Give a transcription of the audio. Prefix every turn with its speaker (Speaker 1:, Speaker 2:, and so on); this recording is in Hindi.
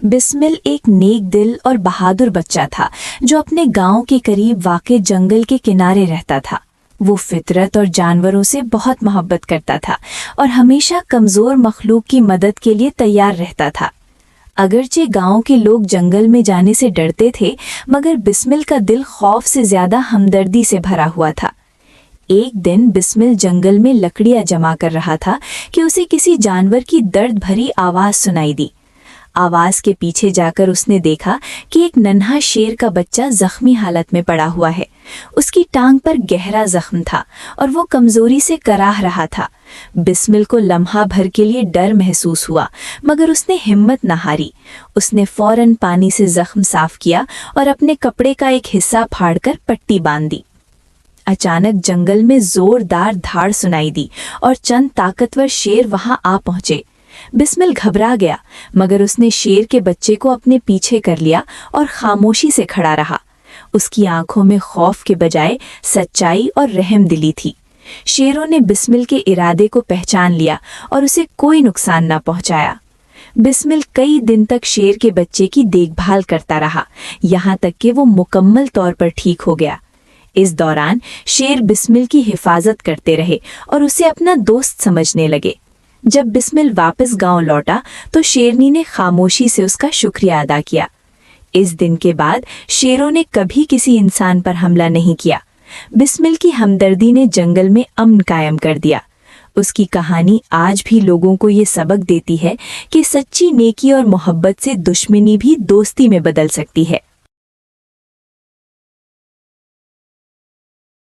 Speaker 1: बिस्मिल एक नेक दिल और बहादुर बच्चा था जो अपने गांव के करीब वाक़े जंगल के किनारे रहता था। वो फितरत और जानवरों से बहुत मोहब्बत करता था और हमेशा कमज़ोर मखलूक की मदद के लिए तैयार रहता था। अगरचे गांव के लोग जंगल में जाने से डरते थे, मगर बिस्मिल का दिल खौफ से ज़्यादा हमदर्दी से भरा हुआ था। एक दिन बिस्मिल जंगल में लकड़ियाँ जमा कर रहा था कि उसे किसी जानवर की दर्द भरी आवाज़ सुनाई दी। आवाज़ के पीछे जाकर उसने देखा कि एक नन्हा शेर का बच्चा जख्मी हालत में पड़ा हुआ है। उसकी टांग पर गहरा जख्म था और वो कमज़ोरी से कराह रहा था। बिस्मिल को लम्हा भर के लिए डर महसूस हुआ, मगर उसने हिम्मत न हारी। उसने फौरन पानी से जख्म साफ किया और अपने कपड़े का एक हिस्सा फाड़कर पट्टी बांध दी। अचानक जंगल में जोरदार धाड़ सुनाई दी और चंद ताकतवर शेर वहां आ पहुंचे। बिस्मिल घबरा गया, मगर उसने शेर के बच्चे को अपने पीछे कर लिया और खामोशी से खड़ा रहा। उसकी आंखों में खौफ के बजाय सच्चाई और रहम दिली थी। शेरों ने बिस्मिल के इरादे को पहचान लिया और उसे कोई नुकसान न पहुंचाया। बिस्मिल कई दिन तक शेर के बच्चे की देखभाल करता रहा, यहाँ तक कि वो मुकम्मल तौर पर ठीक हो गया। इस दौरान शेर बिस्मिल की हिफाजत करते रहे और उसे अपना दोस्त समझने लगे। जब बिस्मिल वापस गांव लौटा तो शेरनी ने खामोशी से उसका शुक्रिया अदा किया। इस दिन के बाद शेरों ने कभी किसी इंसान पर हमला नहीं किया। बिस्मिल की हमदर्दी ने जंगल में अमन कायम कर दिया। उसकी कहानी आज भी लोगों को ये सबक देती है कि सच्ची नेकी और मोहब्बत से दुश्मनी भी दोस्ती में बदल सकती है।